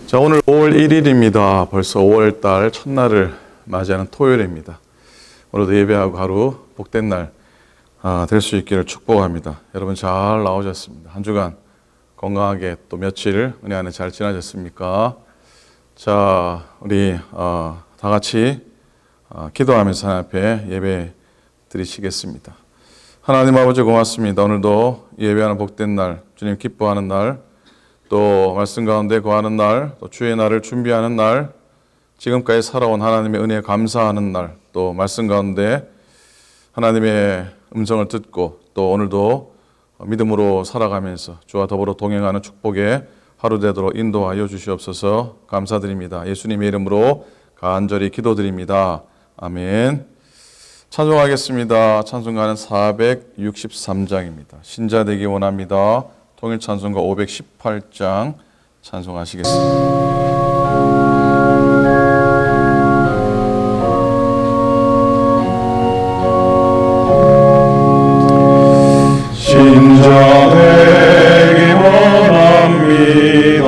자, 오늘 5월 1일입니다. 벌써 5월달 첫날을 맞이하는 토요일입니다. 오늘도 예배하고 하루 복된 날 될 수 있기를 축복합니다. 여러분 잘 나오셨습니다. 한 주간 건강하게 또 며칠 은혜 안에 잘 지나셨습니까? 자, 우리 다 같이 기도하면서 하나님 앞에 예배 드리시겠습니다. 하나님 아버지 고맙습니다. 오늘도 예배하는 복된 날, 주님 기뻐하는 날, 또 말씀 가운데 거하는 날, 또 주의 날을 준비하는 날, 지금까지 살아온 하나님의 은혜에 감사하는 날, 또 말씀 가운데 하나님의 음성을 듣고 또 오늘도 믿음으로 살아가면서 주와 더불어 동행하는 축복의 하루 되도록 인도하여 주시옵소서. 감사드립니다. 예수님의 이름으로 간절히 기도드립니다. 아멘. 찬송하겠습니다. 찬송가는 463장입니다. 신자 되기 원합니다. 통일 찬송가 518장 찬송하시겠습니다. 신자 되기 원합니다.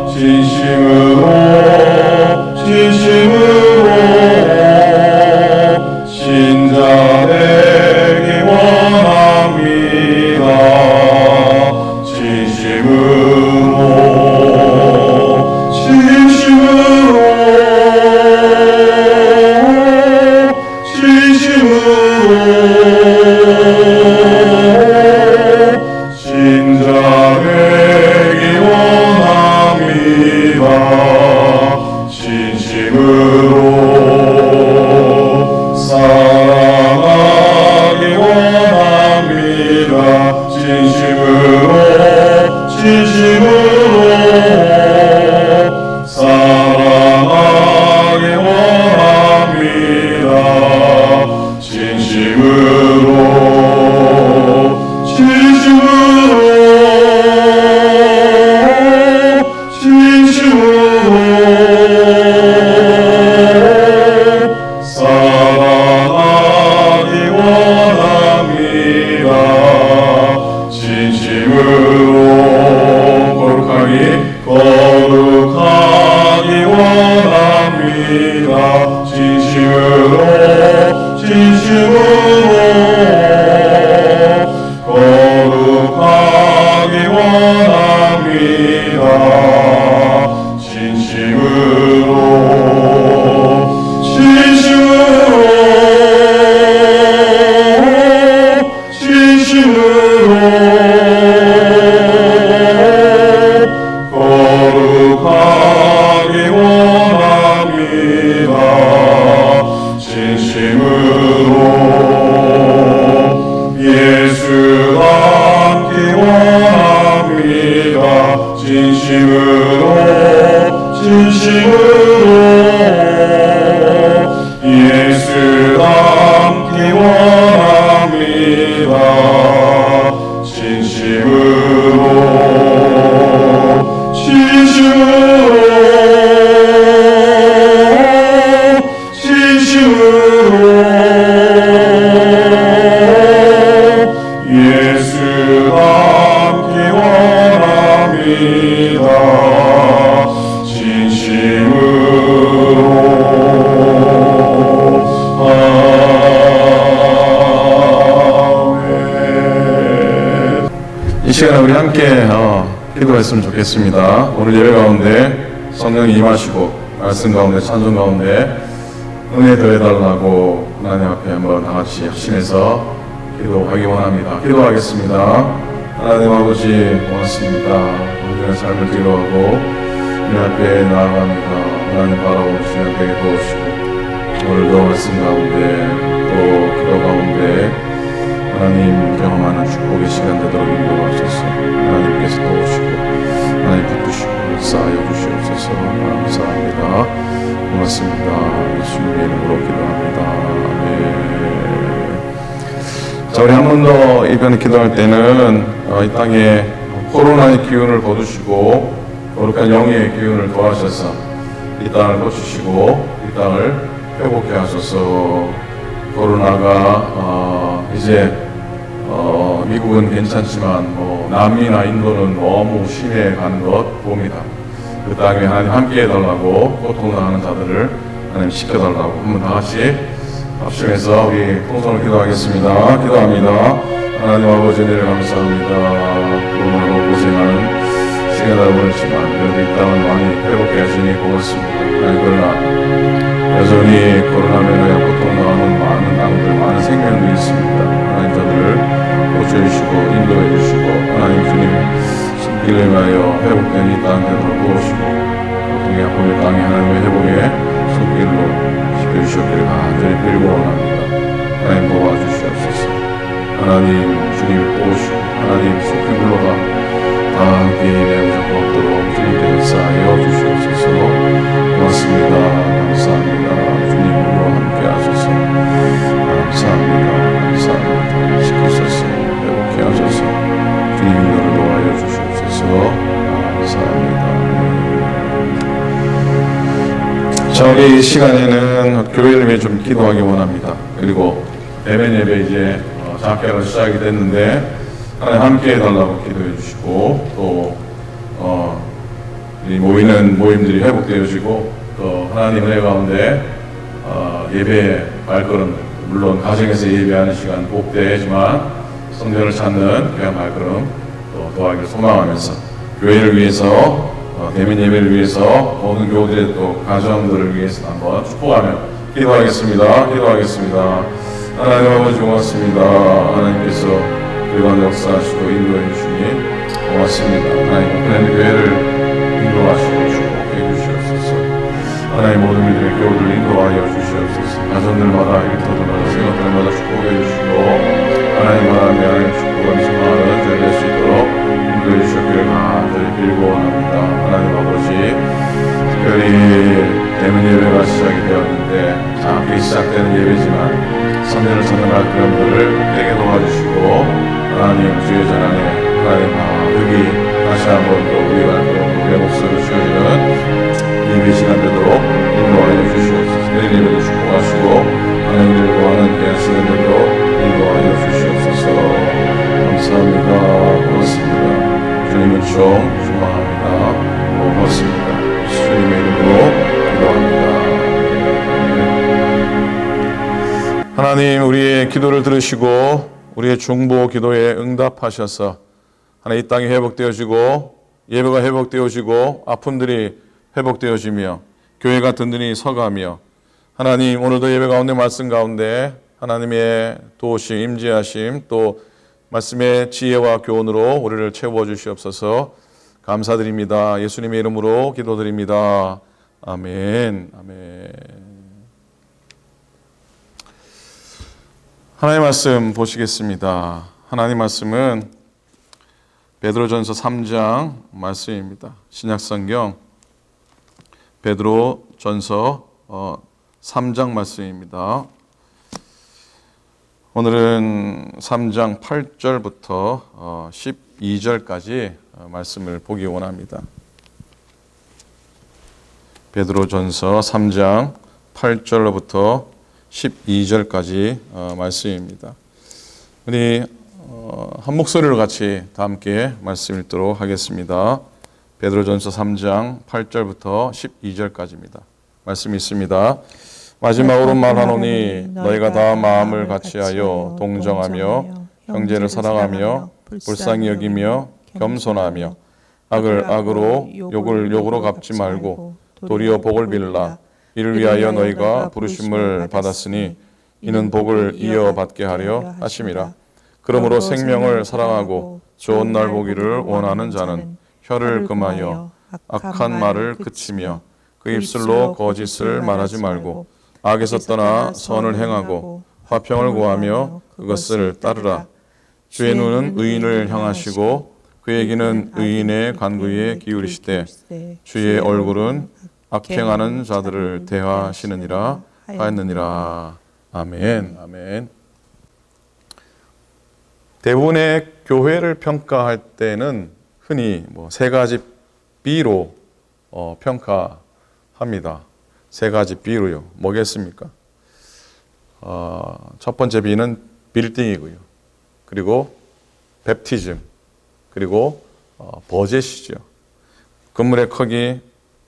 진심으로 신자 되기 원합니다. 이 시간에 우리 함께 기도했으면 좋겠습니다. 오늘 예배 가운데 성령이 임하시고 말씀 가운데 찬송 가운데 은혜 더해달라고 하나님 앞에 한번 다 같이 합심해서 기도하기 원합니다. 기도하겠습니다. 하나님 아버지 고맙습니다. 오늘의 삶을 기도하고 이 앞에 나아갑니다. 하나님 바라보는 시간 되게 도우시고 오늘도 말씀 가운데 또 기도 가운데 하나님 경험하는 축복의 시간 되도록 인도하소서. 하나님께서 도우시고 하나님 붙드시고 쌓여 주시옵소서. 감사합니다. 고맙습니다. 예수님의 이름으로 기도합니다. 아멘. 자, 우리 한 번 더 이번 기도할 때는 이 땅에 코로나의 기운을 거두시고 거룩한 영의 기운을 더하셔서 이 땅을 고치시고 이 땅을 회복해 하소서. 코로나가 이제 미국은 괜찮지만 남미나 인도는 너무 심해가는 것 봅니다. 그 땅에 하나님 함께 해달라고 고통당하는 자들을 하나님 지켜달라고 한번 다 같이 합심해서 우리 통성을 기도하겠습니다. 기도합니다. 하나님 아버지 은혜를 감사합니다. 코로나로 고생하는 시간을 보냈지만 그래도 이 땅은 많이 회복해 하시니 고맙습니다. 하나님 그러나 여전히 코로나로 인하여 고통당하는 많은 땅들, 많은 생명들이 있습니다. 하나님 저들을 고쳐주시고 인도해 주시고 하나님 주님 신기를 위하여 회복된 이 땅 되도록 도우시고 고통의 아픔의 땅에 하나님의 회복에 손길로 시켜주셨기를 간절히 빌고 원합니다. 하나님 도와주시옵소서. 하나님 주님 도우시고 하나님 손길로가 다 함께 매우자 없도록 주님께 역사하여 주시옵소서. 고맙습니다. 감사합니다. 주님으로 함께 하소서. 감사합니다. 감사합니다. 지키소서. 회복해 하소서. 주님 인도를 도와여 주시옵소서. 감사합니다. 자, 우리 이 시간에는 교회를 위해 좀 기도하기 원합니다. 그리고 대면 예배 이제 장학회가 시작이 됐는데 하나님 함께 해달라고 기도해 주시고 또 이 모이는 모임들이 회복되어지고 또 하나님 은혜 가운데 예배의 발걸음, 물론 가정에서 예배하는 시간 복되지만 성전을 찾는 귀한 발걸음 또 도하기를 소망하면서 교회를 위해서 대면 예배를 위해서 모든 교우들의 또 가정들을 위해서 한번 축복하며 기도하겠습니다. 기도하겠습니다. 하나님 아버지 고맙습니다. 하나님께서 교회관 역사하시고 인도해 주시니 고맙습니다. 하나님 교회를 인도하시고 축복해 주시옵소서. 하나님 모든 믿음의 교우들 인도하여 주시옵소서. 가정들마다 일터들마다 생각들마다 축복해 주시고 하나님 축복하는 소망을 전할 수 있도록 인도해 주셨기를 간절히 빌고 원합니다. 하나님 아버지 특별히 대면 예배가 시작이 되었는데 작게 시작되는 예배지만 성전을 찾는 발걸음들을 되게 도와주시고 하나님 주의 전안에 하나님 여기 다시 한번 또 우리 발걸음 우리의 목소리를 쉬어지는 예배 시간 되도록 인도하여 주시옵소서. 내일 예배도 축복하시고 하나님을 구하는 귀한 시간들도 인도하여 주시옵소서. 감사합니다. 고맙습니다. 주님은 좀 소망합니다. 고맙습니다. 주님의 이름으로 기도합니다. 하나님 우리의 기도를 들으시고 우리의 중보 기도에 응답하셔서 하나님 이 땅이 회복되어지고 예배가 회복되어지고 아픔들이 회복되어지며 교회가 든든히 서가며 하나님 오늘도 예배 가운데 말씀 가운데 하나님의 도우심 임재하심 또 말씀의 지혜와 교훈으로 우리를 채워 주시옵소서. 감사드립니다. 예수님의 이름으로 기도드립니다. 아멘. 아멘. 하나님의 말씀 보시겠습니다. 하나님의 말씀은 베드로전서 3장 말씀입니다. 신약성경 베드로전서 3장 말씀입니다. 오늘은 3장 8절부터 12절까지 말씀을 보기 원합니다. 베드로전서 3장 8절로부터 12절까지 말씀입니다. 우리 한 목소리로 같이 다 함께 말씀 읽도록 하겠습니다. 베드로전서 3장 8절부터 12절까지입니다. 말씀이 있습니다. 마지막으로 말하노니 너희가 다 마음을 같이하여 동정하며 형제를 사랑하며 불쌍히 여기며 겸손하며 악을 악으로 욕을 욕으로 갚지 말고 도리어 복을 빌라. 이를 위하여 너희가 부르심을 받았으니 이는 복을 이어받게 하려 하심이라. 그러므로 생명을 사랑하고 좋은 날 보기를 원하는 자는 혀를 금하여 악한 말을 그치며 그 입술로 거짓을 말하지 말고 악에서 떠나 선을 행하고 화평을 구하며 그것을 따르라. 주의 눈은 의인을 향하시고 그에게는 의인의 간구에 기울이시되 주의 얼굴은 악행하는 자들을 대하시느니라 하였느니라. 아멘. 아멘. 대부분의 교회를 평가할 때는 흔히 세 가지 B로 평가합니다. 세 가지 B로요. 뭐겠습니까? 첫 번째 B는 빌딩이고요. 그리고 베프티즘, 그리고 버젯이죠. 건물의 크기,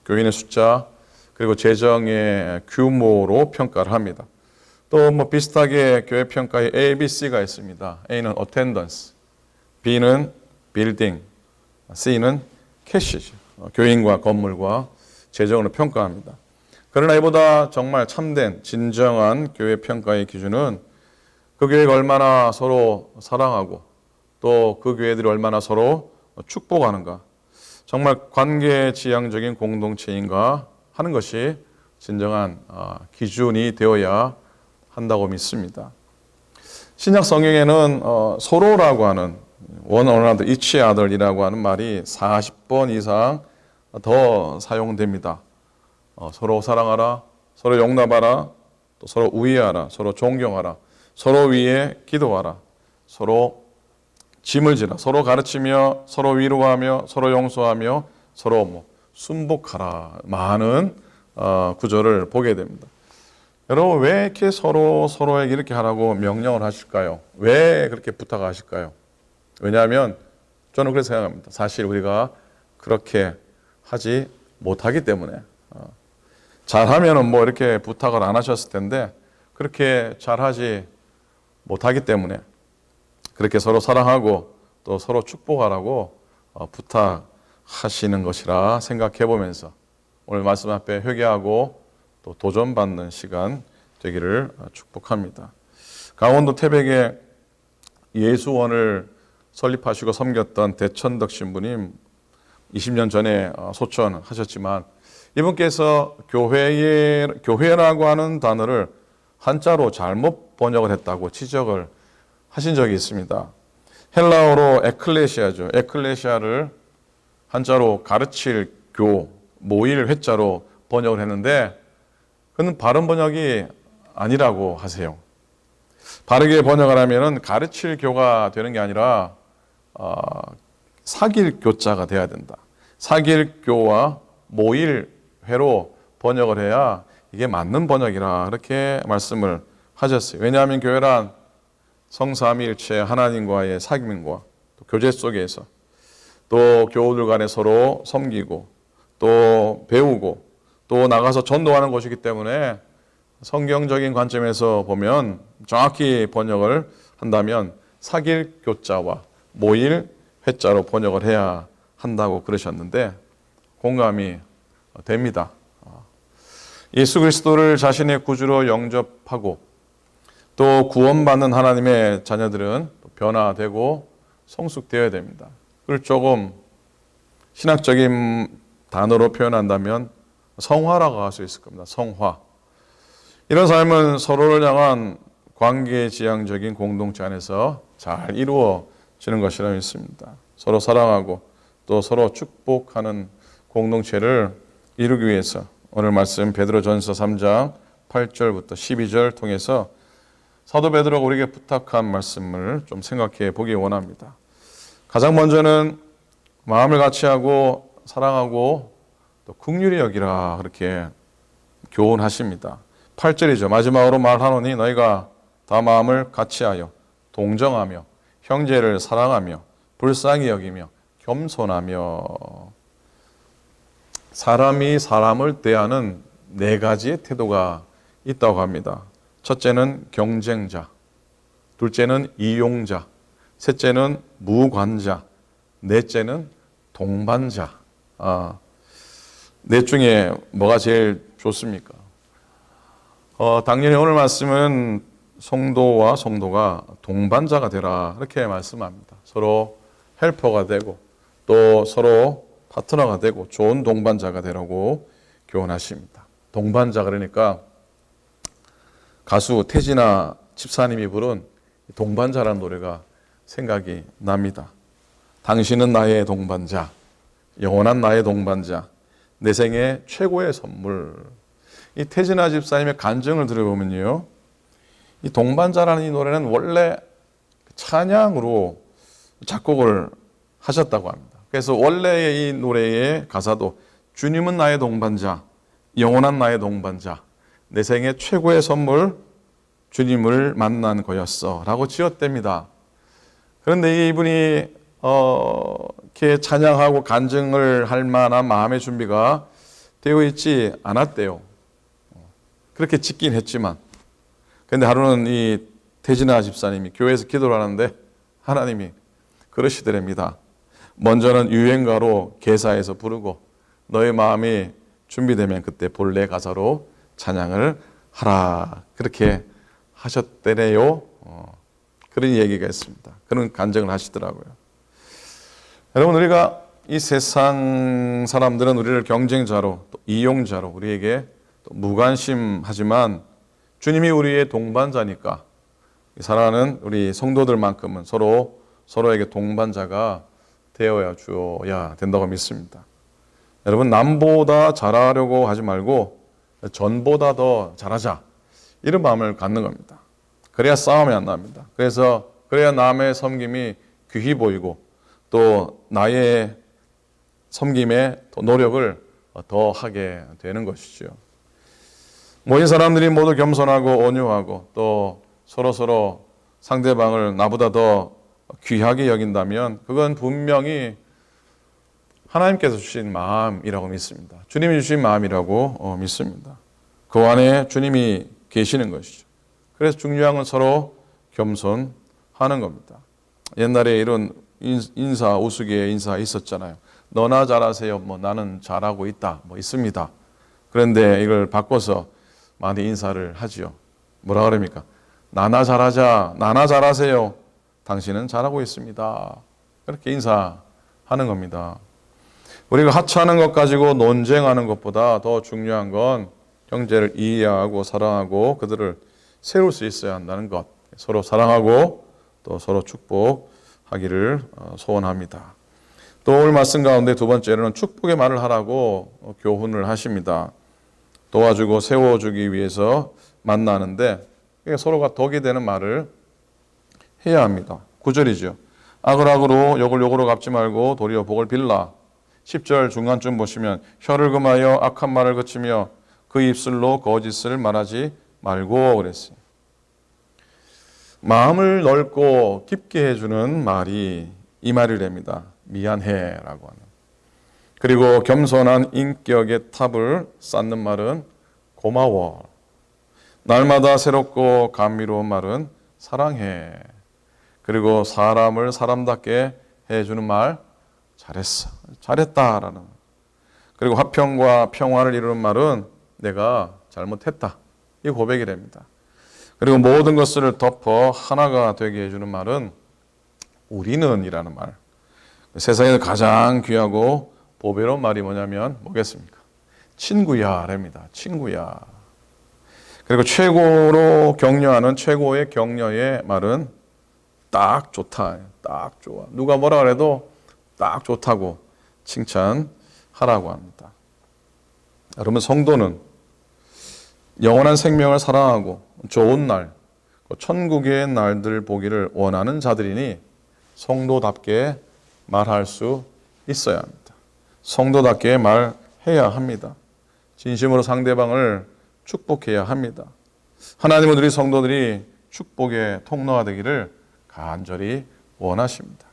교인의 숫자, 그리고 재정의 규모로 평가를 합니다. 또 뭐 비슷하게 교회 평가에 A, B, C가 있습니다. A는 attendance, B는 building, C는 cash죠. 교인과 건물과 재정으로 평가합니다. 그러나 이보다 정말 참된 진정한 교회 평가의 기준은 그 교회가 얼마나 서로 사랑하고 또 그 교회들이 얼마나 서로 축복하는가, 정말 관계지향적인 공동체인가 하는 것이 진정한 기준이 되어야 한다고 믿습니다. 신약 성경에는 서로라고 하는 one another, each other이라고 하는 말이 40번 이상 더 사용됩니다. 서로 사랑하라, 서로 용납하라, 또 서로 우애하라, 서로 존경하라, 서로 위해 기도하라, 서로 짐을 지라, 서로 가르치며, 서로 위로하며, 서로 용서하며, 서로 뭐 순복하라. 많은 구절을 보게 됩니다. 여러분, 왜 이렇게 서로에게 이렇게 하라고 명령을 하실까요? 왜 그렇게 부탁하실까요? 왜냐하면 저는 그렇게 생각합니다. 사실 우리가 그렇게 하지 못하기 때문에. 잘하면은 뭐 이렇게 부탁을 안 하셨을 텐데, 그렇게 잘하지 못하기 때문에 그렇게 서로 사랑하고 또 서로 축복하라고 부탁하시는 것이라 생각해 보면서 오늘 말씀 앞에 회개하고 또 도전받는 시간 되기를 축복합니다. 강원도 태백에 예수원을 설립하시고 섬겼던 대천덕 신부님, 20년 전에 소천하셨지만 이분께서 교회라고 하는 단어를 한자로 잘못 번역을 했다고 지적을 하신 적이 있습니다. 헬라어로 에클레시아죠. 에클레시아를 한자로 가르칠 모일 회자로 번역을 했는데 그는 바른 번역이 아니라고 하세요. 바르게 번역을 하면은 가르칠 교가 되는 게 아니라 사귈 교자가 돼야 된다. 사귈 교와 모일 회로 번역을 해야 이게 맞는 번역이라 그렇게 말씀을 하셨어요. 왜냐하면 교회란 성삼위일체 하나님과의 사귐과 또 교제 속에서 또 교우들 간에 서로 섬기고 또 배우고 또 나가서 전도하는 곳이기 때문에 성경적인 관점에서 보면 정확히 번역을 한다면 사귈 교자와 모일 회자로 번역을 해야 한다고 그러셨는데 공감이 됩니다. 예수 그리스도를 자신의 구주로 영접하고 또 구원받는 하나님의 자녀들은 변화되고 성숙되어야 됩니다. 그걸 조금 신학적인 단어로 표현한다면 성화라고 할 수 있을 겁니다. 성화. 이런 삶은 서로를 향한 관계지향적인 공동체 안에서 잘 이루어지는 것이라 믿습니다. 서로 사랑하고 또 서로 축복하는 공동체를 이루기 위해서 오늘 말씀 베드로전서 3장 8절부터 12절 통해서 사도 베드로가 우리에게 부탁한 말씀을 좀 생각해 보기 원합니다. 가장 먼저는 마음을 같이하고 사랑하고 또 긍휼히 여기라 그렇게 교훈하십니다. 8절이죠. 마지막으로 말하노니 너희가 다 마음을 같이하여 동정하며 형제를 사랑하며 불쌍히 여기며 겸손하며. 사람이 사람을 대하는 네 가지의 태도가 있다고 합니다. 첫째는 경쟁자, 둘째는 이용자, 셋째는 무관자, 넷째는 동반자. 넷 중에 뭐가 제일 좋습니까? 당연히 오늘 말씀은 성도와 성도가 동반자가 되라 이렇게 말씀합니다. 서로 헬퍼가 되고 또 서로 파트너가 되고 좋은 동반자가 되라고 교훈하십니다. 동반자 그러니까 가수 태진아 집사님이 부른 동반자라는 노래가 생각이 납니다. 당신은 나의 동반자, 영원한 나의 동반자, 내 생의 최고의 선물. 이 태진아 집사님의 간증을 들어보면요, 이 동반자라는 이 노래는 원래 찬양으로 작곡을 하셨다고 합니다. 그래서 원래의 이 노래의 가사도 주님은 나의 동반자, 영원한 나의 동반자, 내 생의 최고의 선물 주님을 만난 거였어 라고 지었답니다. 그런데 이분이 이렇게 찬양하고 간증을 할 만한 마음의 준비가 되어 있지 않았대요. 그렇게 짓긴 했지만. 근데 하루는 이 태진아 집사님이 교회에서 기도를 하는데 하나님이 그러시더랍니다. 먼저는 유행가로 개사해서 부르고 너의 마음이 준비되면 그때 본래 가사로 찬양을 하라. 그렇게 하셨대래요. 그런 얘기가 있습니다. 그런 간증을 하시더라고요. 여러분, 우리가 이 세상 사람들은 우리를 경쟁자로 또 이용자로 우리에게 또 무관심하지만 주님이 우리의 동반자니까 사랑하는 우리 성도들만큼은 서로에게 동반자가 되어야 주어야 된다고 믿습니다. 여러분, 남보다 잘하려고 하지 말고 전보다 더 잘하자, 이런 마음을 갖는 겁니다. 그래야 싸움이 안 납니다. 그래야 남의 섬김이 귀히 보이고 또 나의 섬김에 노력을 더 하게 되는 것이죠. 모인 사람들이 모두 겸손하고 온유하고 또 서로 상대방을 나보다 더 귀하게 여긴다면 그건 분명히 하나님께서 주신 마음이라고 믿습니다. 주님이 주신 마음이라고 믿습니다. 그 안에 주님이 계시는 것이죠. 그래서 중요한 건 서로 겸손하는 겁니다. 옛날에 이런 인사, 우스갯 인사 있었잖아요. 너나 잘하세요. 나는 잘하고 있다. 있습니다. 그런데 이걸 바꿔서 많이 인사를 하지요. 뭐라 그럽니까? 나나 잘하자. 나나 잘하세요. 당신은 잘하고 있습니다. 그렇게 인사하는 겁니다. 우리가 하찮은 것 가지고 논쟁하는 것보다 더 중요한 건 형제를 이해하고 사랑하고 그들을 세울 수 있어야 한다는 것. 서로 사랑하고 또 서로 축복하기를 소원합니다. 또 오늘 말씀 가운데 두 번째로는 축복의 말을 하라고 교훈을 하십니다. 도와주고 세워주기 위해서 만나는데 서로가 덕이 되는 말을 해야 합니다. 9절이죠. 악을 악으로 욕을 욕으로 갚지 말고 도리어 복을 빌라. 10절 중간쯤 보시면 혀를 금하여 악한 말을 그치며 그 입술로 거짓을 말하지 말고 그랬어요. 마음을 넓고 깊게 해주는 말이 이 말이랍니다. 미안해라고 하는. 그리고 겸손한 인격의 탑을 쌓는 말은 고마워. 날마다 새롭고 감미로운 말은 사랑해. 그리고 사람을 사람답게 해주는 말 잘했어. 잘했다라는. 그리고 화평과 평화를 이루는 말은 내가 잘못했다. 이 고백이 됩니다. 그리고 모든 것을 덮어 하나가 되게 해주는 말은 우리는 이라는 말. 세상에서 가장 귀하고 보배로운 말이 뭐겠습니까? 친구야 랍니다. 친구야. 그리고 최고로 격려하는 최고의 격려의 말은 딱 좋다. 딱 좋아. 누가 뭐라 그래도 딱 좋다고 칭찬하라고 합니다. 여러분, 성도는 영원한 생명을 사랑하고 좋은 날, 천국의 날들 보기를 원하는 자들이니 성도답게 말할 수 있어야 합니다. 성도답게 말해야 합니다. 진심으로 상대방을 축복해야 합니다. 하나님은 우리 성도들이 축복의 통로가 되기를 간절히 원하십니다.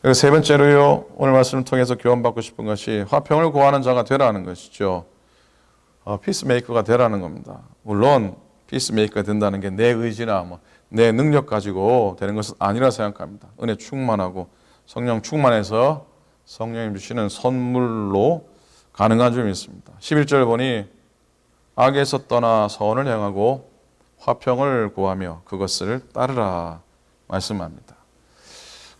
그리고 세 번째로요, 오늘 말씀을 통해서 교훈받고 싶은 것이 화평을 구하는 자가 되라는 것이죠. 피스메이커가 되라는 겁니다. 물론 피스메이커가 된다는 게 내 의지나 내 능력 가지고 되는 것은 아니라 생각합니다. 은혜 충만하고 성령 충만해서 성령님 주시는 선물로 가능한 점이 있습니다. 11절 보니 악에서 떠나 선을 행하고 화평을 구하며 그것을 따르라 말씀합니다.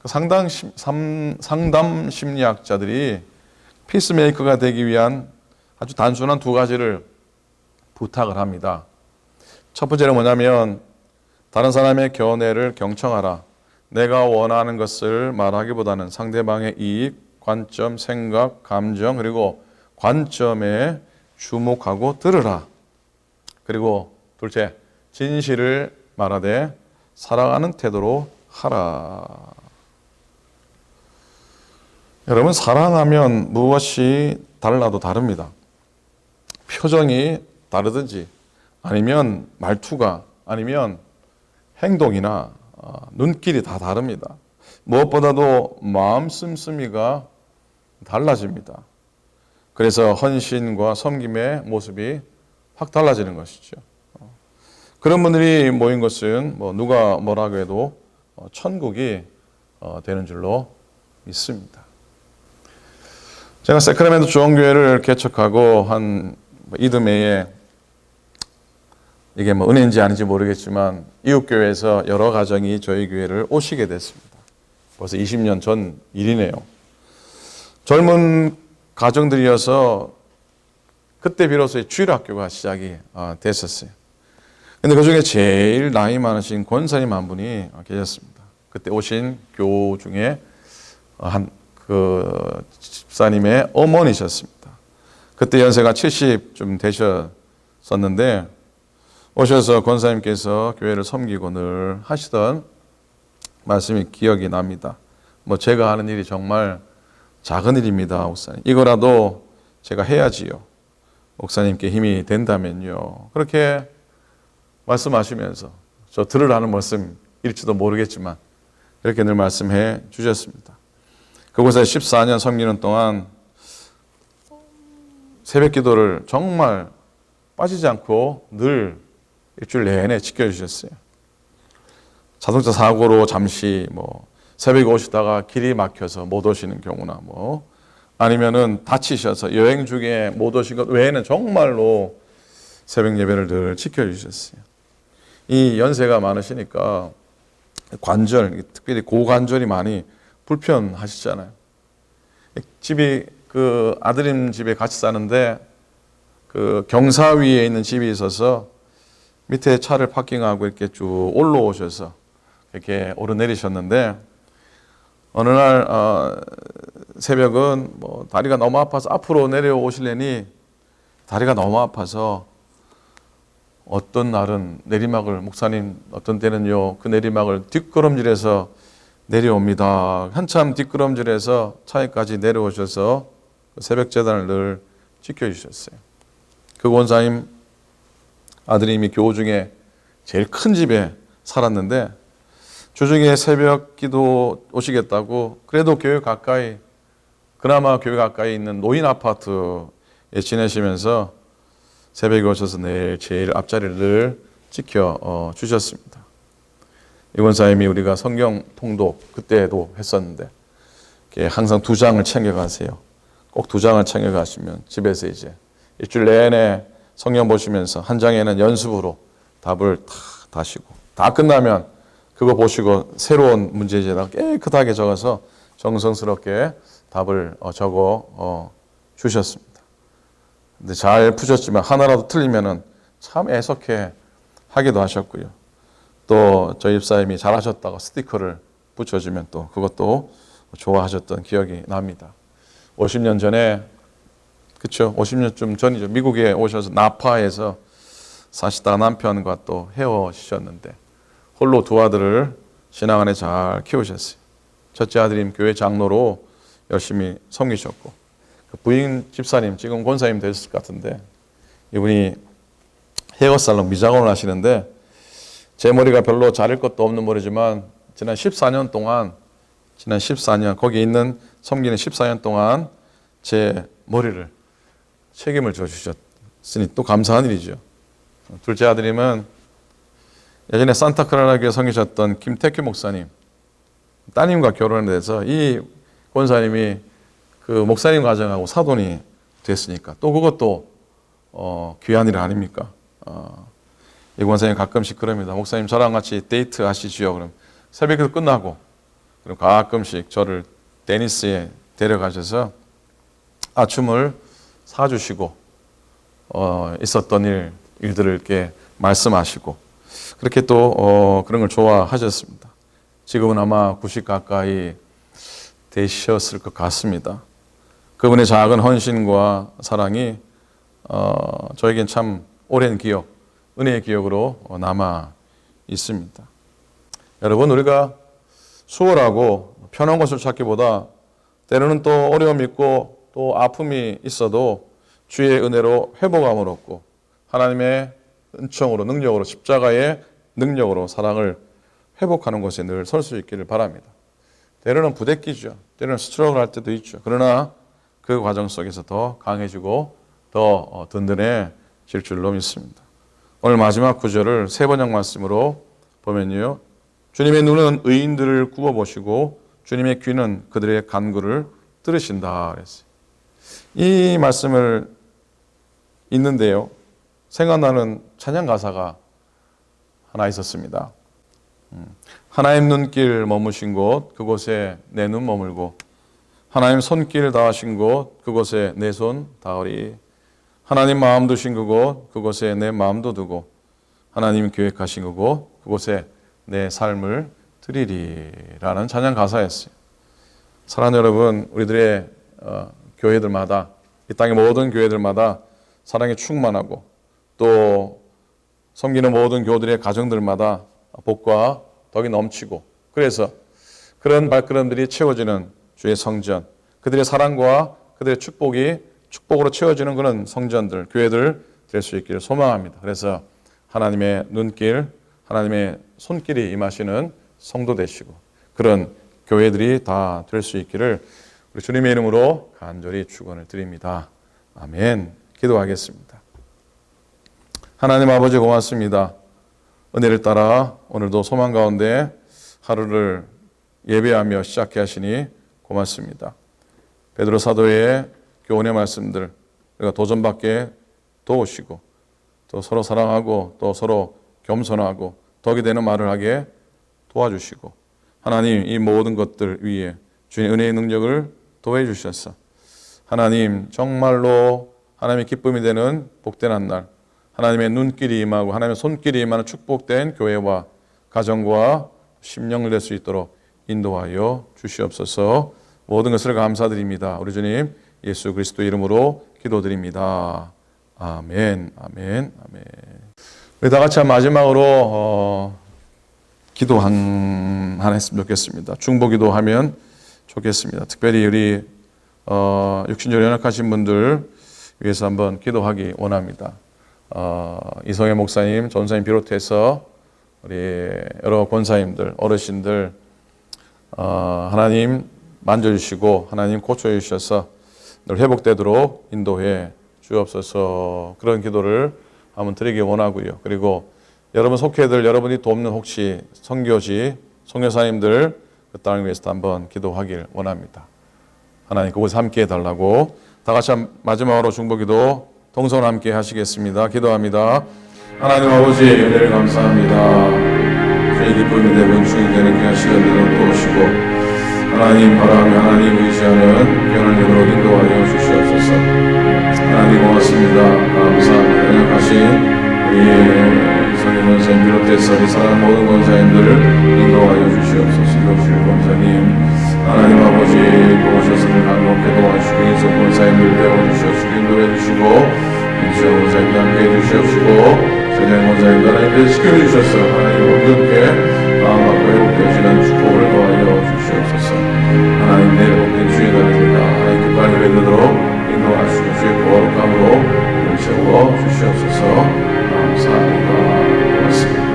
상담 심리학자들이 피스메이커가 되기 위한 아주 단순한 두 가지를 부탁을 합니다. 첫 번째는 뭐냐면 다른 사람의 견해를 경청하라. 내가 원하는 것을 말하기보다는 상대방의 이익, 관점, 생각, 감정 그리고 관점에 주목하고 들으라. 그리고 둘째, 진실을 말하되 사랑하는 태도로 하라. 여러분, 사랑하면 무엇이 달라도 다릅니다. 표정이 다르든지 아니면 말투가 아니면 행동이나 눈길이 다 다릅니다. 무엇보다도 마음 씀씀이가 달라집니다. 그래서 헌신과 섬김의 모습이 확 달라지는 것이죠. 그런 분들이 모인 것은 뭐 누가 뭐라고 해도 천국이 되는 줄로 믿습니다. 제가 세크라멘토 주원교회를 개척하고 한 이듬해에 이게 뭐 은혜인지 아닌지 모르겠지만 이웃교회에서 여러 가정이 저희 교회를 오시게 됐습니다. 벌써 20년 전 일이네요. 젊은 가정들이어서 그때 비로소 주일학교가 시작이 됐었어요. 근데 그 중에 제일 나이 많으신 권사님 한 분이 계셨습니다. 그때 오신 교우 중에 그 집사님의 어머니셨습니다. 그때 연세가 70좀 되셨었는데 오셔서 권사님께서 교회를 섬기고 늘 하시던 말씀이 기억이 납니다. 뭐 제가 하는 일이 정말 작은 일입니다, 목사님. 이거라도 제가 해야지요. 목사님께 힘이 된다면요. 그렇게 말씀하시면서 저 들으라는 말씀일지도 모르겠지만 그렇게 늘 말씀해 주셨습니다. 그곳에 14년 섬기는 동안 새벽 기도를 정말 빠지지 않고 늘 일주일 내내 지켜주셨어요. 자동차 사고로 잠시 뭐 새벽에 오시다가 길이 막혀서 못 오시는 경우나 뭐 아니면은 다치셔서 여행 중에 못 오신 것 외에는 정말로 새벽 예배를 늘 지켜주셨어요. 이 연세가 많으시니까 관절, 특별히 고관절이 많이 불편하시잖아요. 집이 그 아드님 집에 같이 사는데 그 경사 위에 있는 집이 있어서 밑에 차를 파킹하고 이렇게 쭉 올라오셔서 이렇게 오르내리셨는데 어느 날 새벽은 뭐 다리가 너무 아파서 앞으로 내려오시려니 다리가 너무 아파서 어떤 날은 내리막을 목사님 어떤 때는요 그 내리막을 뒷걸음질해서 내려옵니다. 한참 뒷걸음질해서 차에까지 내려오셔서 새벽 제단을 늘 지켜주셨어요. 그 권사님 아드님이 교우 중에 제일 큰 집에 살았는데 주중에 새벽 기도 오시겠다고 그래도 교회 가까이 그나마 교회 가까이 있는 노인 아파트에 지내시면서 새벽에 오셔서 내일 제일 앞자리를 늘 지켜 주셨습니다. 이 권사님이 우리가 성경 통독 그때도 했었는데 항상 2장을 챙겨가세요. 꼭 2장을 챙겨가시면 집에서 이제 일주일 내내 성경 보시면서 한 장에는 연습으로 답을 다 다시고 다 끝나면 그거 보시고 새로운 문제지에다가 깨끗하게 적어서 정성스럽게 답을 적어 주셨습니다. 근데 잘 푸셨지만 하나라도 틀리면은 참 애석해 하기도 하셨고요. 또 저희 집사님이 잘하셨다고 스티커를 붙여주면 또 그것도 좋아하셨던 기억이 납니다. 50년 전에 그렇죠. 50년쯤 전이죠. 미국에 오셔서 나파에서 사시다가 남편과 또 헤어지셨는데 홀로 2 아들을 신앙 안에 잘 키우셨어요. 첫째 아들님 교회 장로로 열심히 섬기셨고 그 부인 집사님 지금 권사님 되셨을 것 같은데 이분이 헤어살롱 미장원을 하시는데 제 머리가 별로 자를 것도 없는 머리지만 지난 14년 거기 있는 섬기는 14년 동안 제 머리를 책임을 져주셨으니 또 감사한 일이죠. 둘째 아드님은 예전에 산타크라라 교회 섬기셨던 김태규 목사님 따님과 결혼을 해서 이 권사님이 그 목사님 가정하고 사돈이 됐으니까 또 그것도 귀한 일 아닙니까? 이 권사님 가끔씩 그럽니다. 목사님 저랑 같이 데이트 하시지요. 그럼 새벽에 끝나고 그럼 가끔씩 저를 데니스에 데려가셔서 아침을 사주시고 있었던 일들을 이렇게 말씀하시고 그렇게 또 그런 걸 좋아하셨습니다. 지금은 아마 90 가까이 되셨을 것 같습니다. 그분의 작은 헌신과 사랑이 저에겐 참 오랜 기억, 은혜의 기억으로 남아 있습니다. 여러분 우리가 수월하고 편한 것을 찾기보다 때로는 또 어려움이 있고 또 아픔이 있어도 주의 은혜로 회복함을 얻고 하나님의 은총으로 능력으로 십자가의 능력으로 사랑을 회복하는 곳에 늘 설 수 있기를 바랍니다. 때로는 부대끼죠. 때로는 스트럭을 할 때도 있죠. 그러나 그 과정 속에서 더 강해지고 더 든든해질 줄로 믿습니다. 오늘 마지막 구절을 세 번역 말씀으로 보면요. 주님의 눈은 의인들을 굽어보시고 주님의 귀는 그들의 간구를 들으신다 그랬어요. 이 말씀을 읽는데요. 생각나는 찬양 가사가 하나 있었습니다. 하나님 눈길 머무신 곳 그곳에 내 눈 머물고 하나님 손길 닿으신 곳 그곳에 내 손 닿으리. 하나님 마음 두신 그곳 그곳에 내 마음도 두고 하나님 계획하신 그곳 그곳에 내 삶을 드리리라는 찬양 가사였어요. 사랑하는 여러분, 우리들의 교회들마다 이 땅의 모든 교회들마다 사랑이 충만하고 또 섬기는 모든 교우들의 가정들마다 복과 덕이 넘치고 그래서 그런 발걸음들이 채워지는 주의 성전, 그들의 사랑과 그들의 축복으로 채워지는 그런 성전들, 교회들 될 수 있기를 소망합니다. 그래서 하나님의 눈길, 하나님의 손길이 임하시는 성도 되시고 그런 교회들이 다 될 수 있기를 우리 주님의 이름으로 간절히 축원을 드립니다. 아멘. 기도하겠습니다. 하나님 아버지 고맙습니다. 은혜를 따라 오늘도 소망 가운데 하루를 예배하며 시작해 하시니 고맙습니다. 베드로 사도의 교훈의 말씀들 우리가 도전받게 도우시고 또 서로 사랑하고 또 서로 겸손하고 덕이 되는 말을 하게 도와주시고 하나님 이 모든 것들 위에 주의 은혜의 능력을 도해 주셔서 하나님 정말로 하나님의 기쁨이 되는 복된 한 날 하나님의 눈길이 임하고 하나님의 손길이 임하는 축복된 교회와 가정과 심령을 낼 수 있도록 인도하여 주시옵소서. 모든 것을 감사드립니다. 우리 주님 예수 그리스도 이름으로 기도드립니다. 아멘, 아멘, 아멘. 우리 다 같이 마지막으로 기도 하나 했으면 좋겠습니다. 중보기도 하면 좋겠습니다. 특별히 우리 육신적으로 연약하신 분들 위해서 한번 기도하기 원합니다. 이성애 목사님, 전사님 비롯해서 우리 여러 권사님들, 어르신들 하나님 만져주시고 하나님 고쳐주셔서 늘 회복되도록 인도해 주옵소서. 그런 기도를 한번 드리기 원하고요. 그리고 여러분 속회들, 여러분이 돕는 혹시 선교지, 선교사님들 그 땅을 위해서 한번 기도하길 원합니다. 하나님 그곳에 함께 해달라고 다 같이 마지막으로 중보기도 동선 함께 하시겠습니다. 기도합니다. 하나님 아버지 은혜를 감사합니다. 주의 기쁨이 되고 주의 되는 귀한 시간들을 도우시고 하나님 바라며 하나님 의지하는 귀한 은혜로 인도하여 주시옵소서. 하나님 고맙습니다. 감사합니다. 연약하신 우리의 이성희 권사님 비롯해서 이 사랑 모든 권사님들을 인도하여 주시옵소서. 이덕실 권사님 하나님 아버지 도우셔서를 간곡히 도와주시고 인석 권사님들 배워주시옵시고 인도해 주시고 인수영 권사님도 함께 해주시옵시고 전현 권사님도 하나님께 지켜주셔서 하나님 온전케 마음받고 회복되시는 축복을 도와여 주시옵소서. 하나님 내일 복된 주의 날입니다. 하나님 기뻐하는 예배드도록 인도하시고 주의 거룩함으로 우리를 채워 주시옵소서. 감사합니다. 고맙습니다.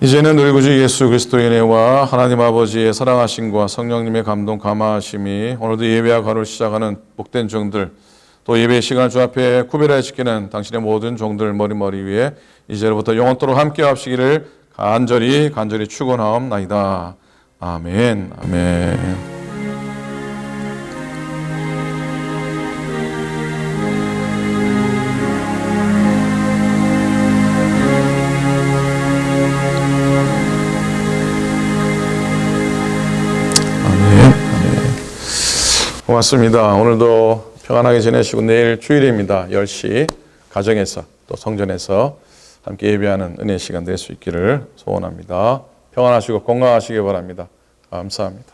이제는 우리 구주 예수 그리스도의 은혜와 하나님 아버지의 사랑하심과 성령님의 감동 감화하심이 오늘도 예배와 가를 시작하는 복된 종들 또 예배의 시간을 주 앞에 구별하여 지키는 당신의 모든 종들 머리 위에 이제로부터 영원토록 함께 하시기를 간절히 축원하옵나이다. 아멘. 아멘. 고맙습니다. 오늘도 평안하게 지내시고 내일 주일입니다. 10시 가정에서 또 성전에서 함께 예배하는 은혜의 시간 될 수 있기를 소원합니다. 평안하시고 건강하시기 바랍니다. 감사합니다.